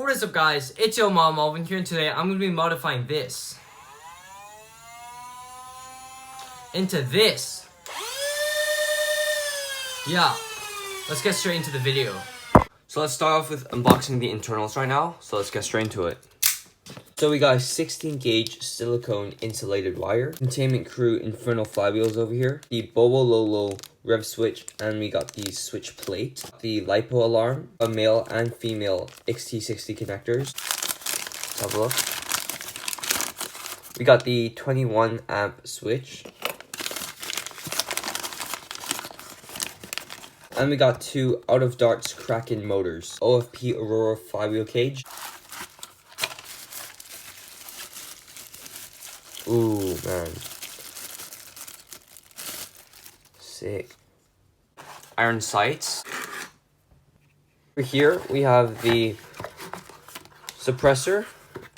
What is up, guys? It's your mom Alvin here, and today I'm going to be modifying this into this. Yeah, let's get straight into the video. So let's start off with unboxing the internals right now. So let's get straight into it. So we got a 16 gauge silicone insulated wire, containment crew infernal flywheels over here, the Bobo Lolo rev switch, and we got the switch plate, the LiPo alarm, a male and female XT60 connectors. Let's have a look. We got the 21 amp switch, and we got two out of DARTS Kraken motors, OFP Aurora flywheel cage. Ooh, man. Sick. Iron sights. Over here, we have the suppressor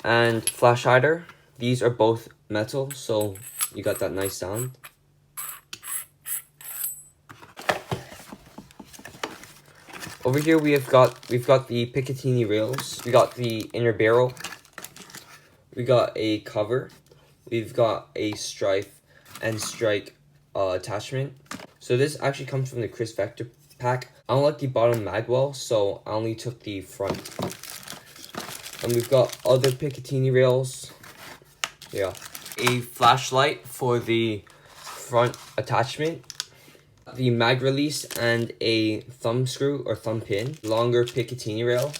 and flash hider. These are both metal, so you got that nice sound. Over here, we've got the Picatinny rails. We got the inner barrel. We got a cover. We've got a Stryfe and Strike attachment. So this actually comes from the Chris Vector pack. I don't like the bottom magwell, so I only took the front. And we've got other Picatinny rails. Yeah. A flashlight for the front attachment. The mag release and a thumb screw or thumb pin. Longer Picatinny rail.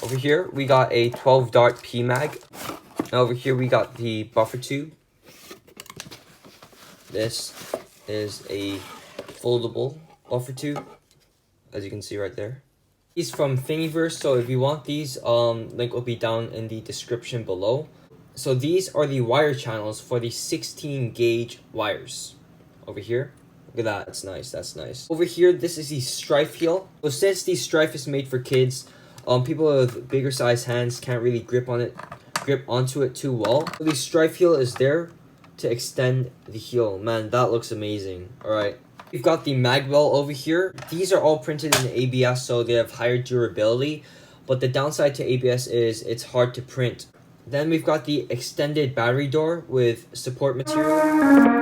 Over here, we got a 12 dart P mag. And over here we got the buffer tube. This is a foldable buffer tube, as you can see right there. These from Thingiverse, so if you want these, link will be down in the description below. So these are the wire channels for the 16 gauge wires. Over here, look at that, that's nice, that's nice. Over here, this is the Stryfe heel. So since the Stryfe is made for kids, people with bigger size hands can't really grip onto it too well. So the Stryfe heel is there to extend the heel. Man, that looks amazing. Alright. We've got the magwell over here. These are all printed in ABS, so they have higher durability. But the downside to ABS is it's hard to print. Then we've got the extended battery door with support material.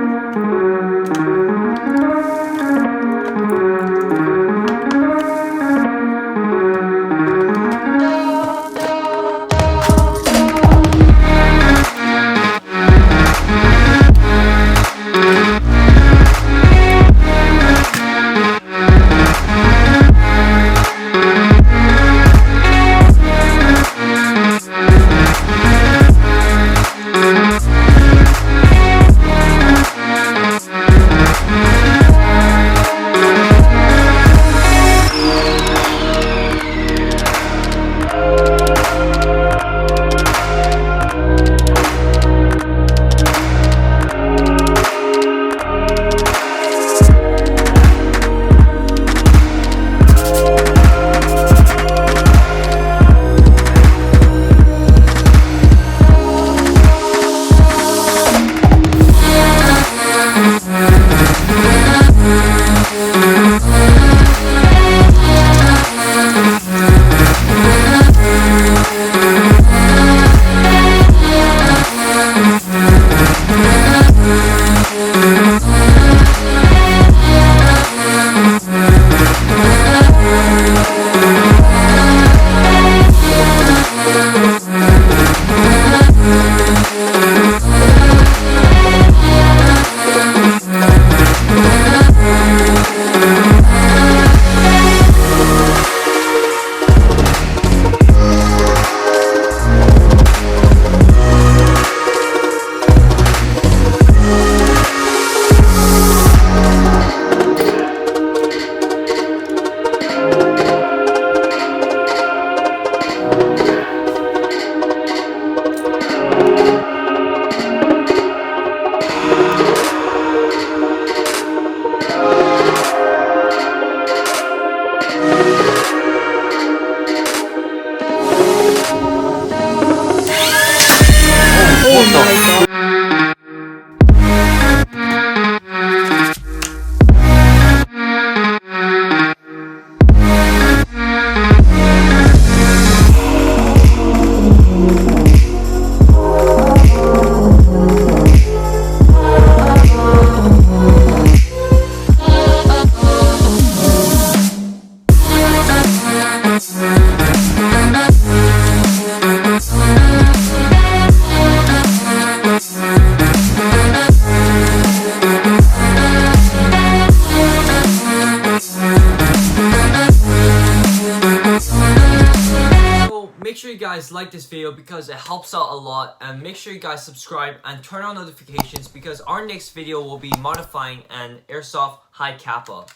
Make sure you guys like this video because it helps out a lot, and make sure you guys subscribe and turn on notifications because our next video will be modifying an airsoft high kappa.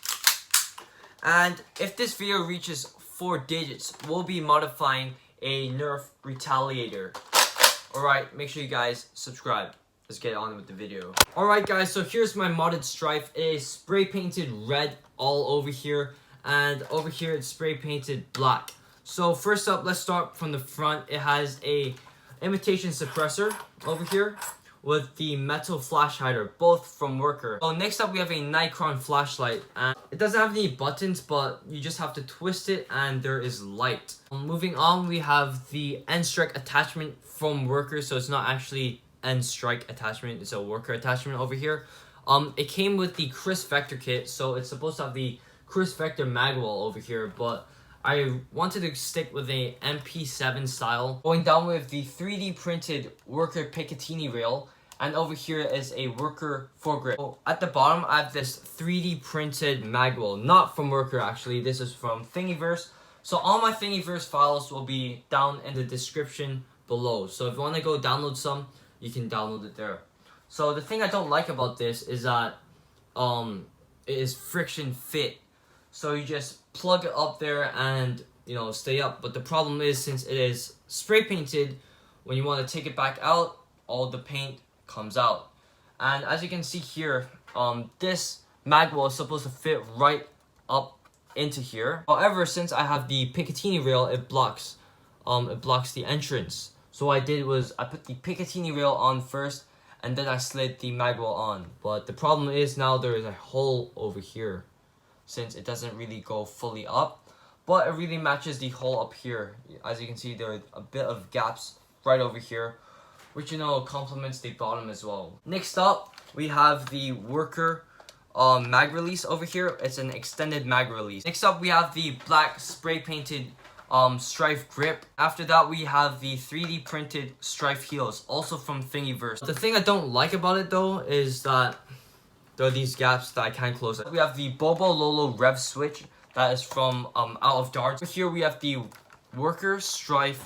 And if this video reaches 4 digits, we'll be modifying a NERF retaliator. Alright, make sure you guys subscribe. Let's get on with the video. Alright guys, so here's my modded Stryfe. It is spray painted red all over here, and over here it's spray painted black. So first up, let's start from the front. It has a imitation suppressor over here with the metal flash hider, both from Worker. So next up, we have a Nikon flashlight, and it doesn't have any buttons, but you just have to twist it and there is light. Moving on, we have the N-Strike attachment from Worker, so it's not actually N-Strike attachment, it's a Worker attachment over here. It came with the Chris Vector kit, so it's supposed to have the Chris Vector magwell over here, but I wanted to stick with a MP7 style. Going down with the 3D printed Worker Picatinny rail, and over here is a Worker foregrip. So at the bottom, I have this 3D printed magwell, not from Worker actually, this is from Thingiverse. So all my Thingiverse files will be down in the description below. So if you want to go download some, you can download it there. So the thing I don't like about this is that it is friction fit. So you just plug it up there and, you know, stay up. But the problem is, since it is spray painted, when you want to take it back out, all the paint comes out. And as you can see here, this magwell is supposed to fit right up into here. However, since I have the Picatinny rail, it blocks the entrance. So what I did was I put the Picatinny rail on first, and then I slid the magwell on. But the problem is now there is a hole over here, since it doesn't really go fully up, but it really matches the hole up here. As you can see, there are a bit of gaps right over here, which, you know, complements the bottom as well. Next up, we have the Worker mag release over here. It's an extended mag release. Next up, we have the black spray painted Stryfe grip. After that, we have the 3D printed Stryfe heels, also from Thingiverse. The thing I don't like about it though is that there are these gaps that I can't close. We have the Bobo Lolo rev switch that is from out of darts. Over here we have the Worker Stryfe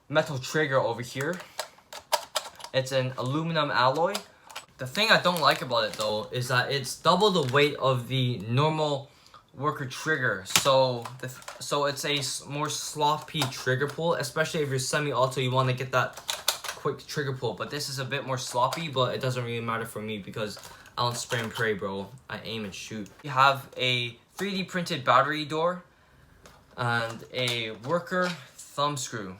metal trigger over here. It's an aluminum alloy. The thing I don't like about it though is that it's double the weight of the normal Worker trigger. So it's a more sloppy trigger pull, especially if you're semi-auto, you want to get that quick trigger pull. But this is a bit more sloppy, but it doesn't really matter for me because I don't spray and pray, bro. I aim and shoot. We have a 3D printed battery door and a Worker thumb screw.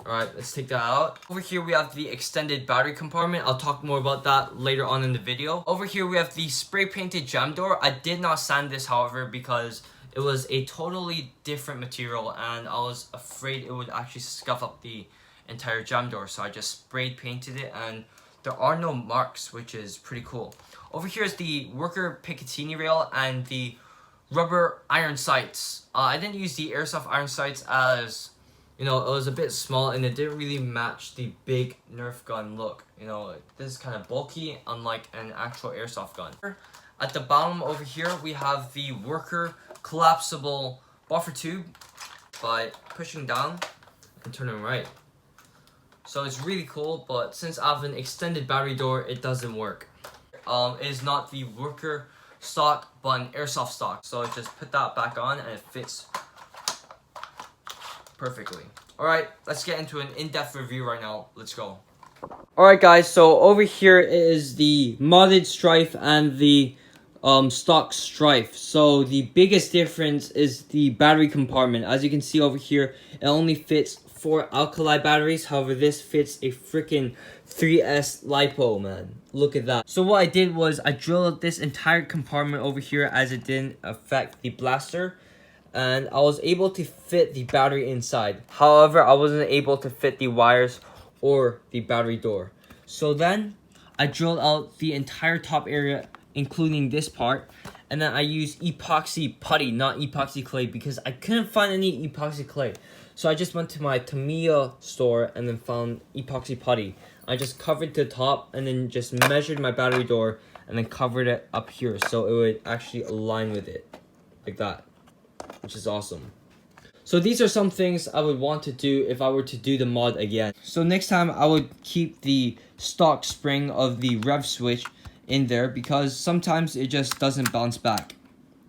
Alright, let's take that out. Over here we have the extended battery compartment. I'll talk more about that later on in the video. Over here we have the spray painted jam door. I did not sand this, however, because it was a totally different material and I was afraid it would actually scuff up the entire jam door. So I just sprayed painted it and there are no marks, which is pretty cool. Over here is the Worker Picatinny rail and the rubber iron sights. I didn't use the airsoft iron sights as, you know, it was a bit small and it didn't really match the big Nerf gun look. You know, this is kind of bulky, unlike an actual airsoft gun. At the bottom over here, we have the Worker collapsible buffer tube by pushing down and turning right. So it's really cool, but since I have an extended battery door, it doesn't work. It is not the Worker stock, but an airsoft stock. So I just put that back on and it fits perfectly. Alright, let's get into an in-depth review right now. Let's go. Alright guys, so over here is the modded Stryfe and the stock Stryfe. So the biggest difference is the battery compartment. As you can see over here, it only fits 4 alkali batteries. However, this fits a freaking 3S LiPo, man. Look at that. So what I did was I drilled this entire compartment over here as it didn't affect the blaster. And I was able to fit the battery inside. However, I wasn't able to fit the wires or the battery door. So then I drilled out the entire top area, including this part. And then I used epoxy putty, not epoxy clay, because I couldn't find any epoxy clay. So I just went to my Tamiya store and then found epoxy putty. I just covered the top and then just measured my battery door and then covered it up here so it would actually align with it, like that, which is awesome. So these are some things I would want to do if I were to do the mod again. So next time I would keep the stock spring of the rev switch in there because sometimes it just doesn't bounce back.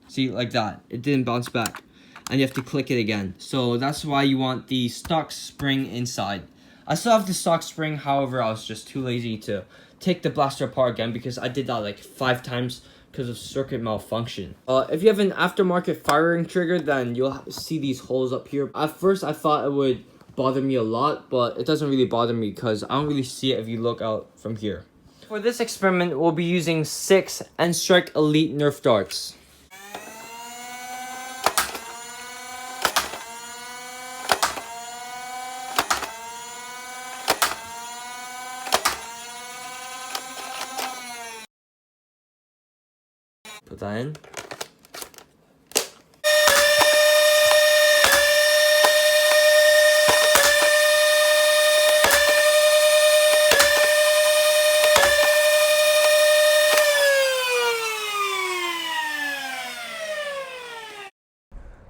See, like that. It didn't bounce back. And you have to click it again. So that's why you want the stock spring inside. I still have the stock spring, however, I was just too lazy to take the blaster apart again because I did that like 5 times because of circuit malfunction. If you have an aftermarket firing trigger, then you'll see these holes up here. At first, I thought it would bother me a lot, but it doesn't really bother me because I don't really see it if you look out from here. For this experiment, we'll be using 6 N-Strike Elite Nerf darts. Put that in.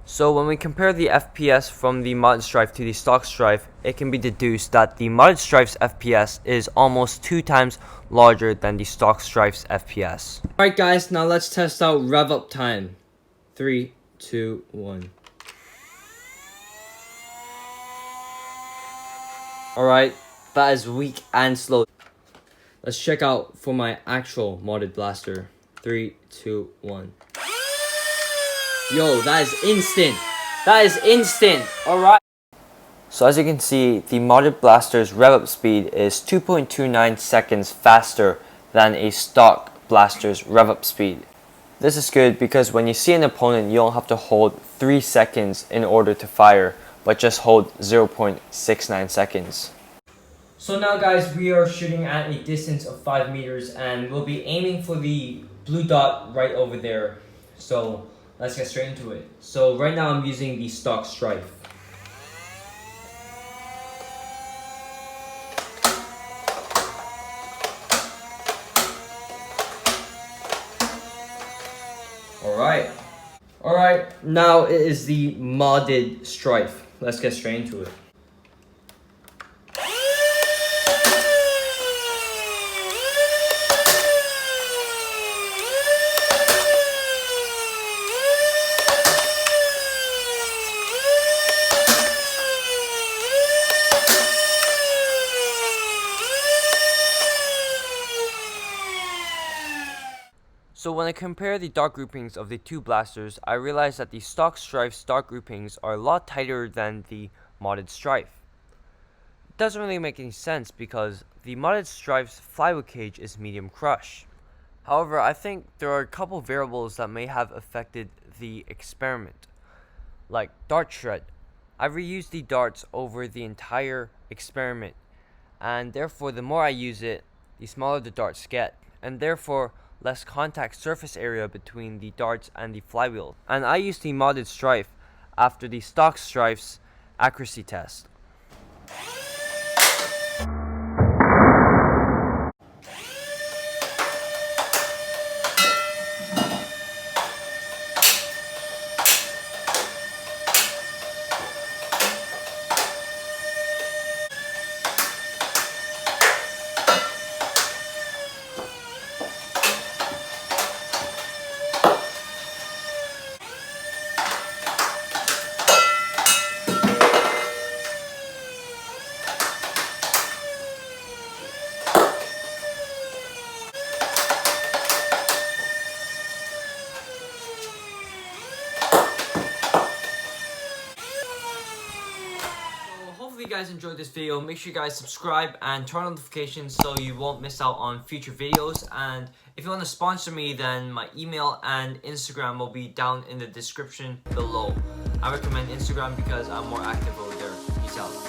So when we compare the FPS from the modded Stryfe to the stock Stryfe, it can be deduced that the modded Stryfe's FPS is almost 2 times larger than the stock Stryfe's FPS. Alright guys, now let's test out rev up time. 3, 2, 1. Alright, that is weak and slow. Let's check out for my actual modded blaster. 3, 2, 1. Yo, that is instant. That is instant. Alright. So as you can see, the modded blaster's rev up speed is 2.29 seconds faster than a stock blaster's rev up speed. This is good because when you see an opponent, you don't have to hold 3 seconds in order to fire, but just hold 0.69 seconds. So now guys, we are shooting at a distance of 5 meters and we'll be aiming for the blue dot right over there. So let's get straight into it. So right now I'm using the stock Stryfe. Alright, now it is the modded Stryfe. Let's get straight into it. So when I compare the dart groupings of the two blasters, I realized that the stock Stryfe's dart groupings are a lot tighter than the modded Stryfe. It doesn't really make any sense because the modded Stryfe's flywheel cage is medium crush. However, I think there are a couple variables that may have affected the experiment, like dart shred. I reused the darts over the entire experiment, and therefore the more I use it, the smaller the darts get, and therefore less contact surface area between the darts and the flywheel. And I used the modded Stryfe after the stock Stryfe's accuracy test. Hopefully you guys enjoyed this video. Make sure you guys subscribe and turn on notifications so you won't miss out on future videos. And if you want to sponsor me, then my email and Instagram will be down in the description below. I recommend Instagram because I'm more active over there. Peace out.